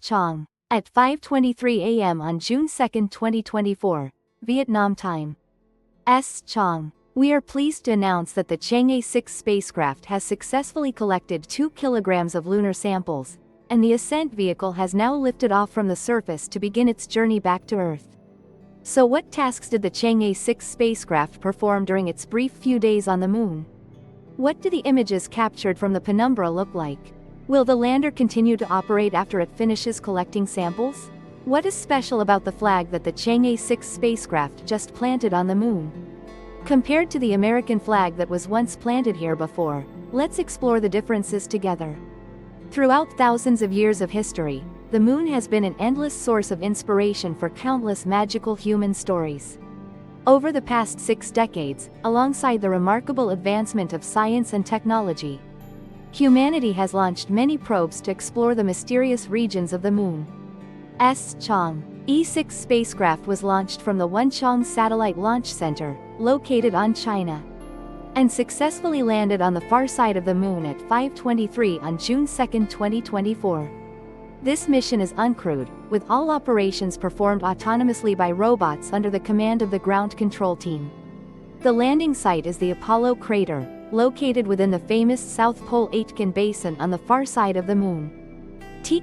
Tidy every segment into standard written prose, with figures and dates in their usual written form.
Chang'e, at 5:23 a.m. on June 2, 2024, Vietnam time. Chang'e. We are pleased to announce that the Chang'e 6 spacecraft has successfully collected 2 kilograms of lunar samples, and the ascent vehicle has now lifted off from the surface to begin its journey back to Earth. So what tasks did the Chang'e 6 spacecraft perform during its brief few days on the Moon? What do the images captured from the penumbra look like? Will the lander continue to operate after it finishes collecting samples? What is special about the flag that the Chang'e 6 spacecraft just planted on the Moon? Compared to the American flag that was once planted here before, let's explore the differences together. Throughout thousands of years of history, the Moon has been an endless source of inspiration for countless magical human stories. Over the past 6 decades, alongside the remarkable advancement of science and technology, humanity has launched many probes to explore the mysterious regions of the Moon. Chang'e E6 spacecraft was launched from the Wenchang Satellite Launch Center, located on China, and successfully landed on the far side of the Moon at 5:23 on June 2, 2024. This mission is uncrewed, with all operations performed autonomously by robots under the command of the ground control team. The landing site is the Apollo crater, located within the famous South Pole-Aitken basin on the far side of the Moon.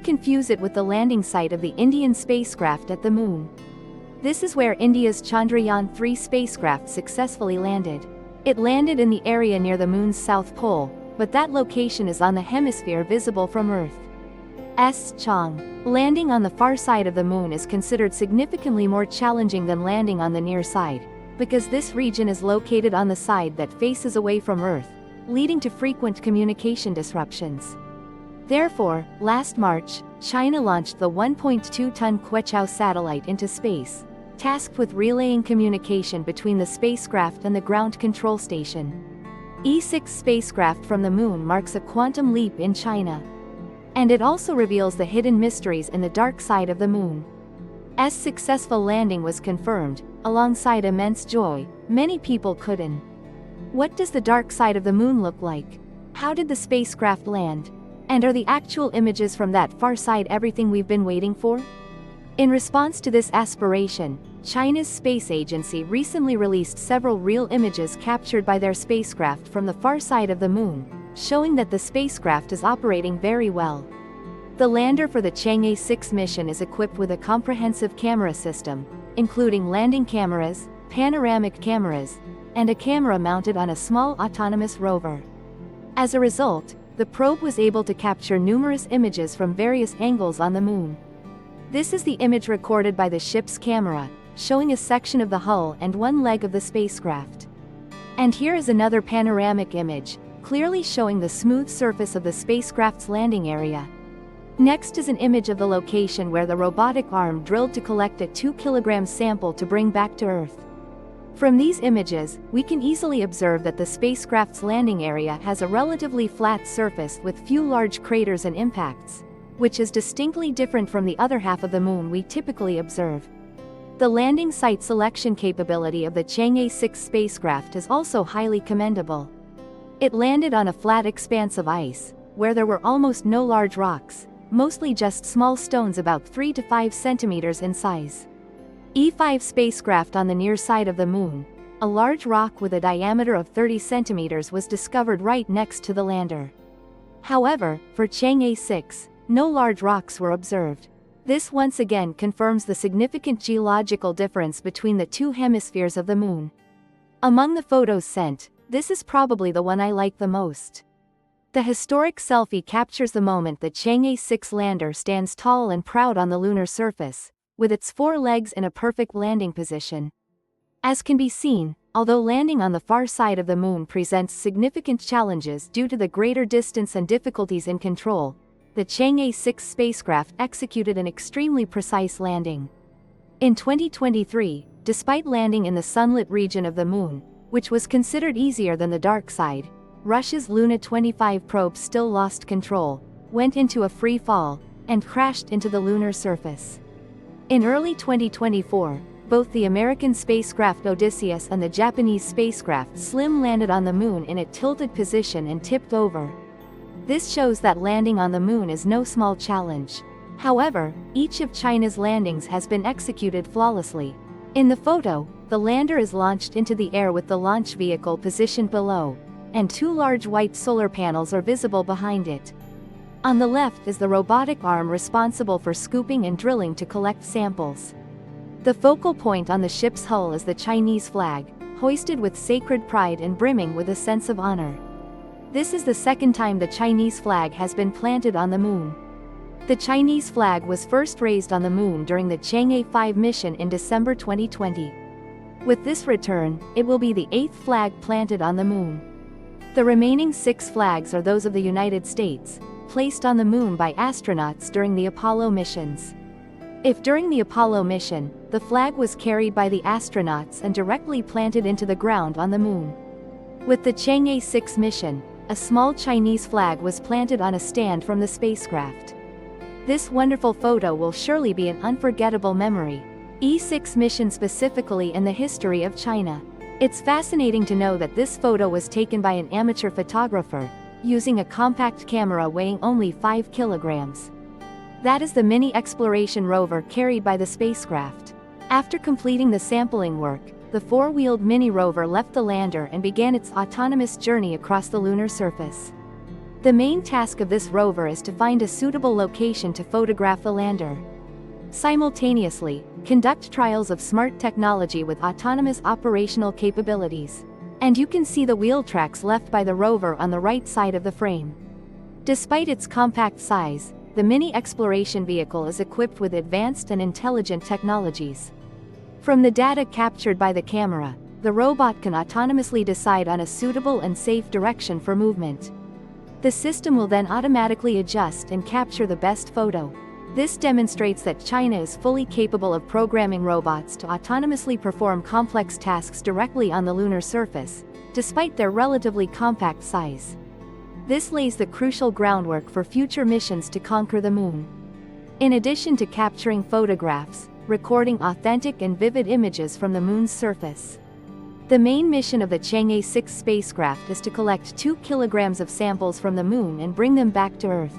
Confuse it with the landing site of the Indian spacecraft at the Moon. This is where India's Chandrayaan-3 spacecraft successfully landed. It landed in the area near the Moon's south pole, but that location is on the hemisphere visible from Earth. Chang'e. Landing on the far side of the Moon is considered significantly more challenging than landing on the near side, because this region is located on the side that faces away from Earth, leading to frequent communication disruptions. Therefore, last March, China launched the 1.2-ton Queqiao satellite into space, tasked with relaying communication between the spacecraft and the ground control station. E6 spacecraft from the Moon marks a quantum leap in China. And it also reveals the hidden mysteries in the dark side of the Moon. As successful landing was confirmed, alongside immense joy, many people couldn't. What does the dark side of the Moon look like? How did the spacecraft land? And are the actual images from that far side everything we've been waiting for? In response to this aspiration, China's space agency recently released several real images captured by their spacecraft from the far side of the Moon, showing that the spacecraft is operating very well. The lander for the Chang'e 6 mission is equipped with a comprehensive camera system, including landing cameras, panoramic cameras, and a camera mounted on a small autonomous rover. As a result, the probe was able to capture numerous images from various angles on the Moon. This is the image recorded by the ship's camera, showing a section of the hull and one leg of the spacecraft. And here is another panoramic image, clearly showing the smooth surface of the spacecraft's landing area. Next is an image of the location where the robotic arm drilled to collect a 2-kilogram sample to bring back to Earth. From these images, we can easily observe that the spacecraft's landing area has a relatively flat surface with few large craters and impacts, which is distinctly different from the other half of the Moon we typically observe. The landing site selection capability of the Chang'e 6 spacecraft is also highly commendable. It landed on a flat expanse of ice, where there were almost no large rocks, mostly just small stones about 3 to 5 centimeters in size. E5 spacecraft on the near side of the Moon, a large rock with a diameter of 30 centimeters was discovered right next to the lander. However, for Chang'e 6, no large rocks were observed. This once again confirms the significant geological difference between the two hemispheres of the Moon. Among the photos sent, this is probably the one I like the most. The historic selfie captures the moment the Chang'e 6 lander stands tall and proud on the lunar surface, with its 4 legs in a perfect landing position. As can be seen, although landing on the far side of the Moon presents significant challenges due to the greater distance and difficulties in control, the Chang'e 6 spacecraft executed an extremely precise landing. In 2023, despite landing in the sunlit region of the Moon, which was considered easier than the dark side, Russia's Luna 25 probe still lost control, went into a free fall, and crashed into the lunar surface. In early 2024, both the American spacecraft Odysseus and the Japanese spacecraft SLIM landed on the Moon in a tilted position and tipped over. This shows that landing on the Moon is no small challenge. However, each of China's landings has been executed flawlessly. In the photo, the lander is launched into the air with the launch vehicle positioned below, and two large white solar panels are visible behind it. On the left is the robotic arm responsible for scooping and drilling to collect samples. The focal point on the ship's hull is the Chinese flag, hoisted with sacred pride and brimming with a sense of honor. This is the second time the Chinese flag has been planted on the moon. The Chinese flag was first raised on the moon during the Chang'e 5 mission in December 2020. With this return, it will be the 8th flag planted on the moon. The remaining 6 flags are those of the United States, placed on the moon by astronauts during the Apollo missions. If during the Apollo mission, the flag was carried by the astronauts and directly planted into the ground on the moon. With the Chang'e 6 mission, a small Chinese flag was planted on a stand from the spacecraft. This wonderful photo will surely be an unforgettable memory. E6 mission specifically in the history of China. It's fascinating to know that this photo was taken by an amateur photographer, using a compact camera weighing only 5 kilograms. That is the mini exploration rover carried by the spacecraft. After completing the sampling work, the 4-wheeled mini rover left the lander and began its autonomous journey across the lunar surface. The main task of this rover is to find a suitable location to photograph the lander. Simultaneously, conduct trials of smart technology with autonomous operational capabilities. And you can see the wheel tracks left by the rover on the right side of the frame. Despite its compact size, the mini exploration vehicle is equipped with advanced and intelligent technologies. From the data captured by the camera, the robot can autonomously decide on a suitable and safe direction for movement. The system will then automatically adjust and capture the best photo. This demonstrates that China is fully capable of programming robots to autonomously perform complex tasks directly on the lunar surface, despite their relatively compact size. This lays the crucial groundwork for future missions to conquer the moon. In addition to capturing photographs, recording authentic and vivid images from the moon's surface, the main mission of the Chang'e 6 spacecraft is to collect 2 kilograms of samples from the moon and bring them back to Earth.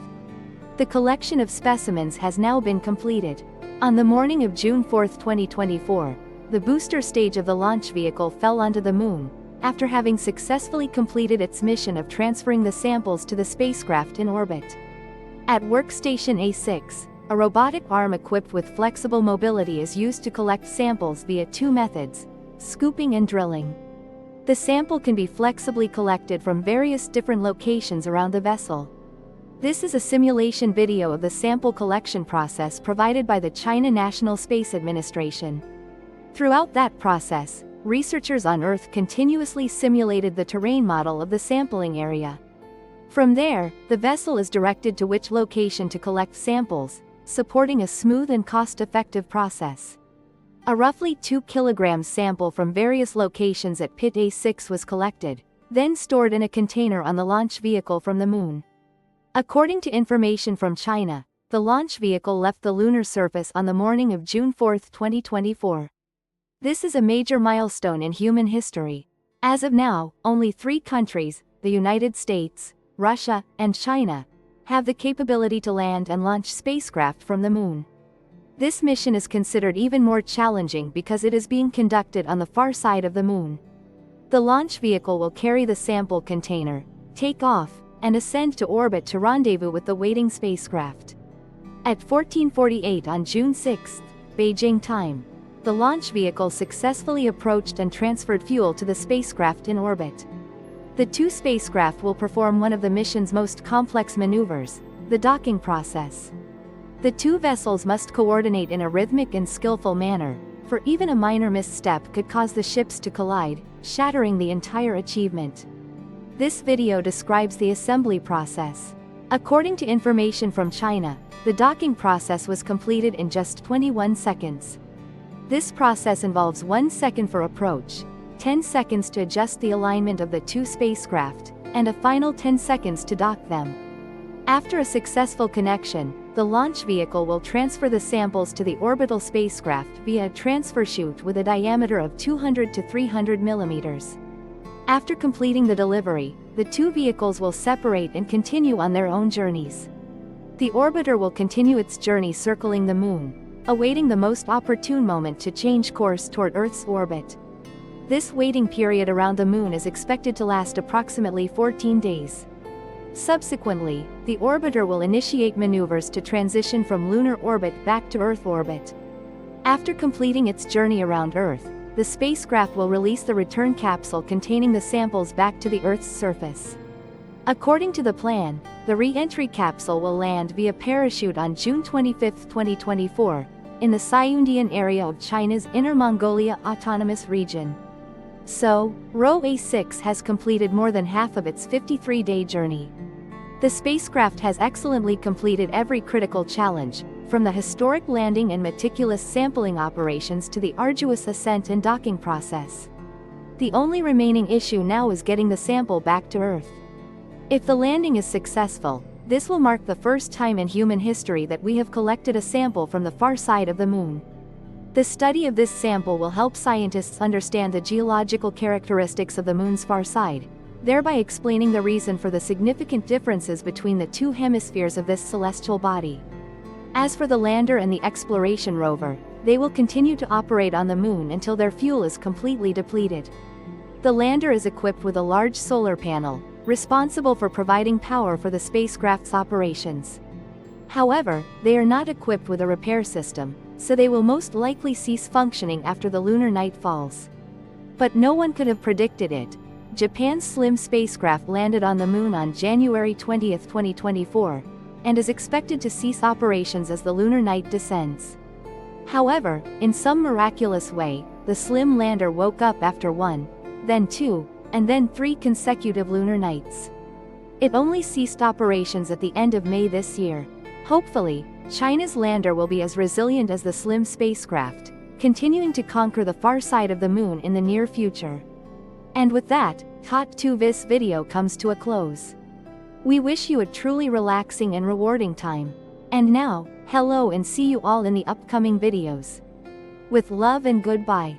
The collection of specimens has now been completed. On the morning of June 4, 2024, the booster stage of the launch vehicle fell onto the moon, after having successfully completed its mission of transferring the samples to the spacecraft in orbit. At Workstation A6, a robotic arm equipped with flexible mobility is used to collect samples via 2 methods: scooping and drilling. The sample can be flexibly collected from various different locations around the vessel. This is a simulation video of the sample collection process provided by the China National Space Administration. Throughout that process, researchers on Earth continuously simulated the terrain model of the sampling area. From there, the vessel is directed to which location to collect samples, supporting a smooth and cost-effective process. A roughly 2 kilograms sample from various locations at Pit A6 was collected, then stored in a container on the launch vehicle from the moon. According to information from China, the launch vehicle left the lunar surface on the morning of June 4, 2024. This is a major milestone in human history. As of now, only 3 countries, the United States, Russia, and China, have the capability to land and launch spacecraft from the moon. This mission is considered even more challenging because it is being conducted on the far side of the moon. The launch vehicle will carry the sample container, take off, and ascend to orbit to rendezvous with the waiting spacecraft. At 14:48 on June 6, Beijing time, the launch vehicle successfully approached and transferred fuel to the spacecraft in orbit. The 2 spacecraft will perform one of the mission's most complex maneuvers, the docking process. The 2 vessels must coordinate in a rhythmic and skillful manner, for even a minor misstep could cause the ships to collide, shattering the entire achievement. This video describes the assembly process. According to information from China, the docking process was completed in just 21 seconds. This process involves 1 second for approach, 10 seconds to adjust the alignment of the 2 spacecraft, and a final 10 seconds to dock them. After a successful connection, the launch vehicle will transfer the samples to the orbital spacecraft via a transfer chute with a diameter of 200 to 300 millimeters. After completing the delivery, the 2 vehicles will separate and continue on their own journeys. The orbiter will continue its journey circling the Moon, awaiting the most opportune moment to change course toward Earth's orbit. This waiting period around the Moon is expected to last approximately 14 days. Subsequently, the orbiter will initiate maneuvers to transition from lunar orbit back to Earth orbit. After completing its journey around Earth, the spacecraft will release the return capsule containing the samples back to the Earth's surface. According to the plan, the re-entry capsule will land via parachute on June 25, 2024, in the Siundian area of China's Inner Mongolia Autonomous Region. So, RO-A6 has completed more than half of its 53-day journey. The spacecraft has excellently completed every critical challenge, from the historic landing and meticulous sampling operations to the arduous ascent and docking process. The only remaining issue now is getting the sample back to Earth. If the landing is successful, this will mark the first time in human history that we have collected a sample from the far side of the Moon. The study of this sample will help scientists understand the geological characteristics of the Moon's far side, thereby explaining the reason for the significant differences between the two hemispheres of this celestial body. As for the lander and the exploration rover, they will continue to operate on the Moon until their fuel is completely depleted. The lander is equipped with a large solar panel, responsible for providing power for the spacecraft's operations. However, they are not equipped with a repair system, so they will most likely cease functioning after the lunar night falls. But no one could have predicted it. Japan's SLIM spacecraft landed on the Moon on January 20, 2024, and is expected to cease operations as the lunar night descends. However, in some miraculous way, the SLIM lander woke up after one, then two, and then 3 consecutive lunar nights. It only ceased operations at the end of May this year. Hopefully, China's lander will be as resilient as the SLIM spacecraft, continuing to conquer the far side of the Moon in the near future. And with that, Hot 2 this video comes to a close. We wish you a truly relaxing and rewarding time. And now, hello and see you all in the upcoming videos. With love and goodbye.